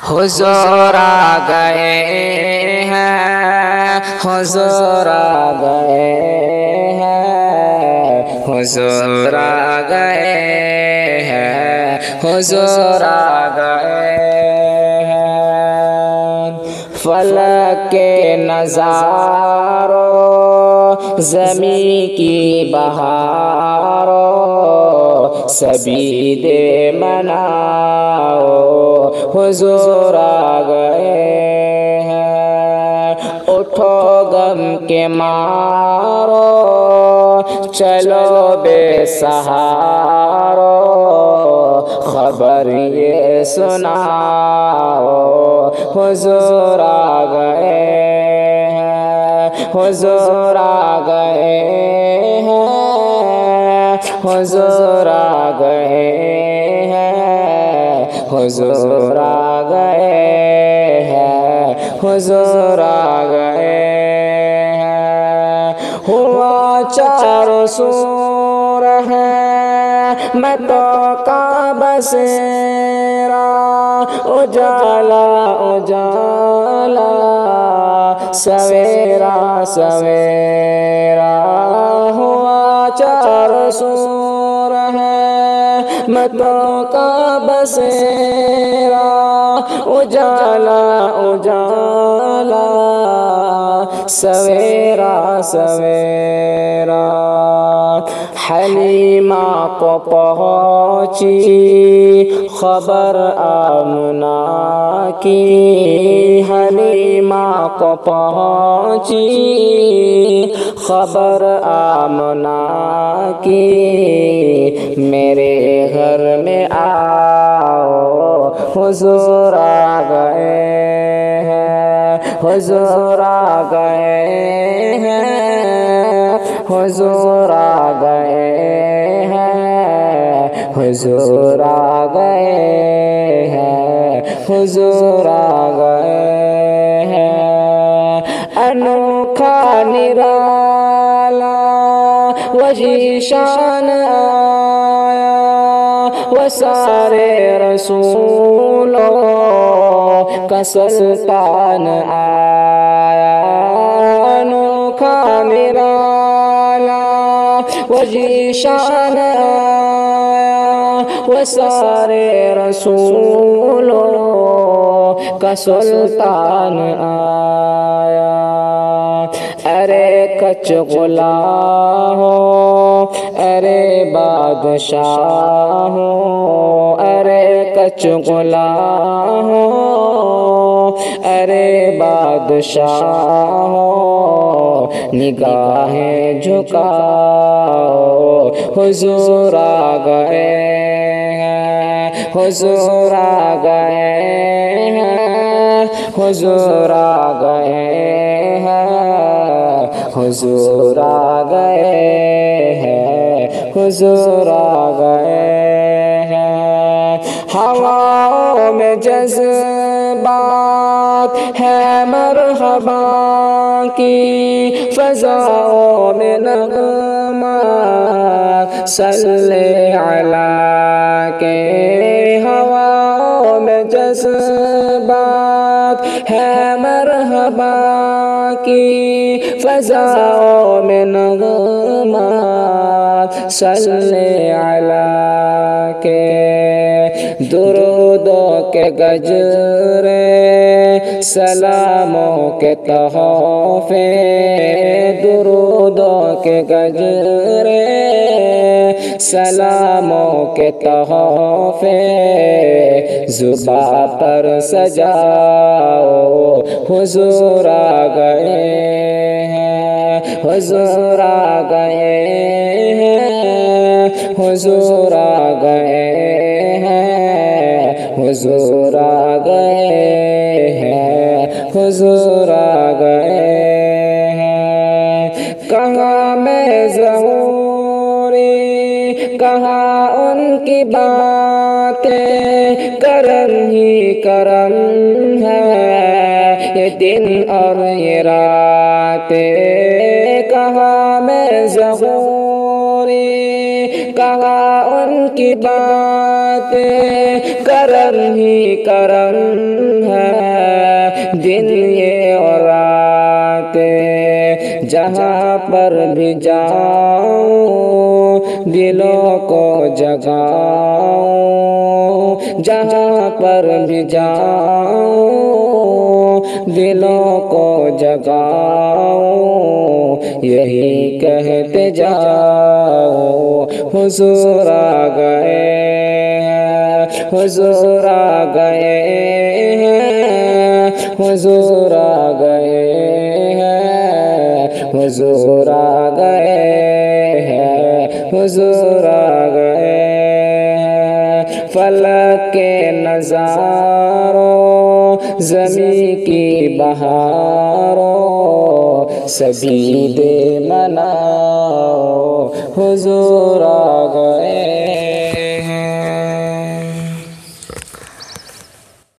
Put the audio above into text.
हुजूर आ गए हैं, हुजूर आ गए हैं, हुजूर आ गए हैं, हुजूर आ गए हैं। फलक के नज़ारों, ज़मीं की बहारों, सभी दे मनाओ, हुजूर आ गए हैं। उठो गम के मारो, चलो बेसहारो, खबर ये सुनाओ, हुजूर आ गए हैं, हुजूर आ गए हैं, हुजूर आ गए हैं, हुजूर आ गए हैं, हुजूर आ गए हैं। हुआ चारों सूर है मैं तो का बसेरा, उजाला उजाला सवेरा सवेरा। हुआ चारों सूर है मैं तो का बसेरा, उजाला उजाला सवेरा सवेरा। हलीमा को पहुँची खबर आमना की, हलीमा को पहुँची खबर आमना की, मेरे घर में आओ, हुजूर आ गए हैं, हुजूर आ गए हैं, हुजूर आ गए हैं, हुजूर आ गए हैं, हुजूर आ गए हैं। अनोखा निराला वही शान आया, वो सारे रसूलों का सुल्तान आया। अनोखा निराला वही शान आया, वो सारे रसूलों का सुल्तान आया। अरे कच गुला हो, अरे बादशाह हो, अरे कच गुला हो, अरे बादशाह हो, निगाहें झुकाओ, हुजूर आ गए हैं, हुजूर आ गए हैं, हुजूर आ गए हैं, हुजूर आ गए हैं, हुजूर आ गए हैं। हवाओं में जज्बात है मरहबा की, फ़ज़ाओं में नग़मा सल्ले अला के। हवाओं में जज्बात है मरहबा की, फ़ज़ाओं में नग़मा सल्ले अला के। दुरूदों के गजरे, सलामों के तोहफ़े, दुरूदों के गजरे, सलामों के तोहफ़े, ज़ुबां पर सजाओ, हुजूर आ गए हैं, हुजूर आ गए हैं, हुजूर आ गए हैं, हुजूर आ गए हैं, हुजूर आ गए हैं। कहाँ मैं ज़हूरी, कहाँ उनकी बातें, करम ही करम है ये दिन और ये रातें। कहाँ मैं ज़हूरी, कहाँ उनकी बातें, करम ही करम भी जाओ, दिलों को जगाओ, जहाँ पर भी जाओ, दिलों को जगाओ, यही कहते जाओ हुजूर आ गए, हुजूर आ गए, हुजूर आ गए, हुजूर आ गए, हुजूर आ गए। फलक के नज़ारों, ज़मीं की बहारों, सभी दे मनाओ, हुजूर आ गए।